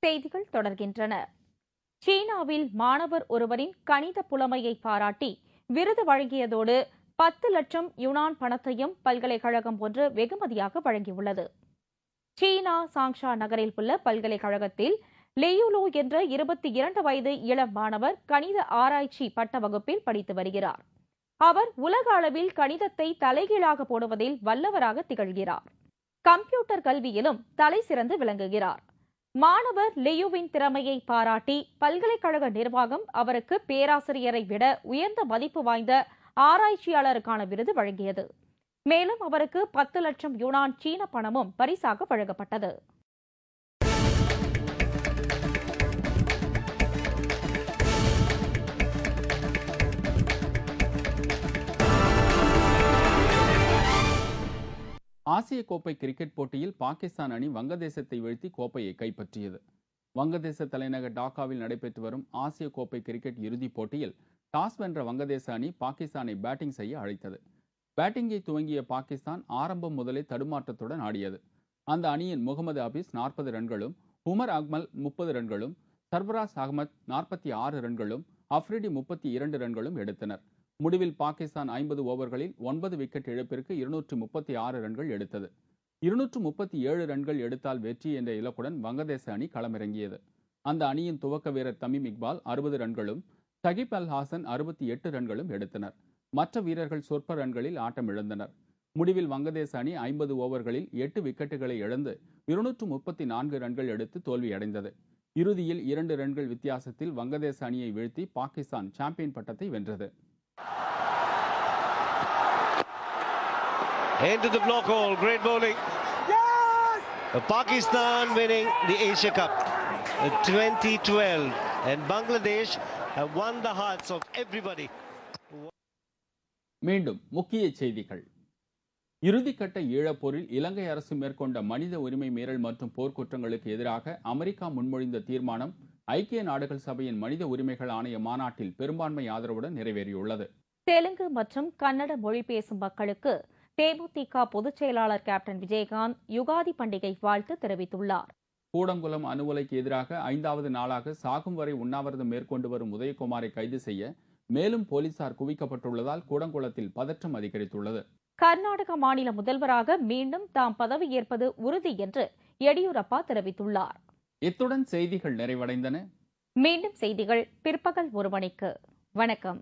செய்திகள் தொடர்கின்றன. சீனாவில் மாணவர் ஒருவரின் கணித புலமையை பாராட்டி விருது வழங்கியதோடு 10 லட்சம் யுனான் பணத்தையும் பல்கலைக்கழகம் ஒன்று வெகுமதியாக வழங்கியுள்ளது. சீனா சாங்ஷா நகரில் உள்ள பல்கலைக்கழகத்தில் லெயுலோ என்ற 22 வயது இளம் மாணவர் கணித ஆராய்ச்சி பட்ட வகுப்பில் படித்து வருகிறார். அவர் உலக அளவில் கணிதத்தை தலைகீழாக போடுவதில் வல்லவராக திகழ்கிறார். கம்ப்யூட்டர் கல்வியிலும் தலை சிறந்து விளங்குகிறார். மாணவர் லியுவின் திறமையை பாராட்டி பல்கலைக்கழக நிர்வாகம் அவருக்கு பேராசிரியரை விட உயர்ந்த மதிப்பு வாய்ந்த ஆராய்ச்சியாளருக்கான விருது வழங்கியது. மேலும் அவருக்கு 10 லட்சம் யுனான் சீன பணமும் பரிசாக வழங்கப்பட்டது. ஆசிய கோப்பை கிரிக்கெட் போட்டியில் பாகிஸ்தான் அணி வங்கதேசத்தை வீழ்த்தி கோப்பையை கைப்பற்றியது. வங்கதேச தலைநகர் டாக்காவில் நடைபெற்று வரும் ஆசிய கோப்பை கிரிக்கெட் இறுதிப் போட்டியில் டாஸ் வென்ற வங்கதேச அணி பாகிஸ்தானை பேட்டிங் செய்ய அழைத்தது. பேட்டிங்கை துவங்கிய பாகிஸ்தான் ஆரம்பம் முதலே தடுமாற்றத்துடன் ஆடியது. அந்த அணியின் முகமது ஹபீஸ் 40 ரன்களும், உமர் அக்மல் 30 ரன்களும், சர்பராஸ் அகமது 46 ரன்களும், அஃப்ரிடி 32 ரன்களும் எடுத்தனர். முடிவில் பாகிஸ்தான் 50 ஓவர்களில் 9 விக்கெட் இழப்பிற்கு 236 ரன்கள் எடுத்தது. 237 ரன்கள் எடுத்தால் வெற்றி என்ற இலக்குடன் வங்கதேச அணி களமிறங்கியது. அந்த அணியின் துவக்க வீரர் தமீம் இக்பால் 60 ரன்களும், சகிப் அல் ஹாசன் 68 ரன்களும் எடுத்தனர். மற்ற வீரர்கள் சொற்ப ரன்களில் ஆட்டம் இழந்தனர். முடிவில் வங்கதேச அணி 50 ஓவர்களில் 8 விக்கெட்டுகளை இழந்து 234 ரன்கள் எடுத்து தோல்வியடைந்தது. இறுதியில் 2 ரன்கள் வித்தியாசத்தில் வங்கதேச அணியை வீழ்த்தி பாகிஸ்தான் சாம்பியன் பட்டத்தை வென்றது. Into the block hole, great bowling. Yes! Pakistan winning the Asia Cup 2012 and Bangladesh have won the hearts of everybody. மீண்டும் முக்கிய செய்திகள். இறுதிக்கட்ட ஈழப்போரில் இலங்கை அரசு மேற்கொண்ட மனித உரிமை மீறல் மற்றும் போர்க்குற்றங்களுக்கு எதிராக அமெரிக்கா முன்மொழிந்த தீர்மானம் ஐக்கிய நாடுகள் சபையின் மனித உரிமைகள் ஆணைய மாநாட்டில் பெரும்பான்மை ஆதரவுடன் நிறைவேறியுள்ளது. தெலுங்கு மற்றும் கன்னட மொழி பேசும் மக்களுக்கு தேமுதிக பொதுச் செயலாளர் கேப்டன் விஜயகாந்த் யுகாதி பண்டிகை வாழ்த்து தெரிவித்துள்ளார். கூடங்குளம் அணு உலைக்கு எதிராக 5வது நாளாக சாகும் வரை உண்ணாவிரதம் மேற்கொண்டு வரும் உதயகுமாரை கைது செய்ய மேலும் போலீசார் குவிக்கப்பட்டுள்ளதால் கூடங்குளத்தில் பதற்றம் அதிகரித்துள்ளது. கர்நாடக மாநில முதல்வராக மீண்டும் தாம் பதவியேற்பது உறுதி என்று எடியூரப்பா தெரிவித்துள்ளார். இத்துடன் செய்திகள் நிறைவடைந்தன. மீண்டும் செய்திகள் பிற்பகல் 1 மணிக்கு. வணக்கம்.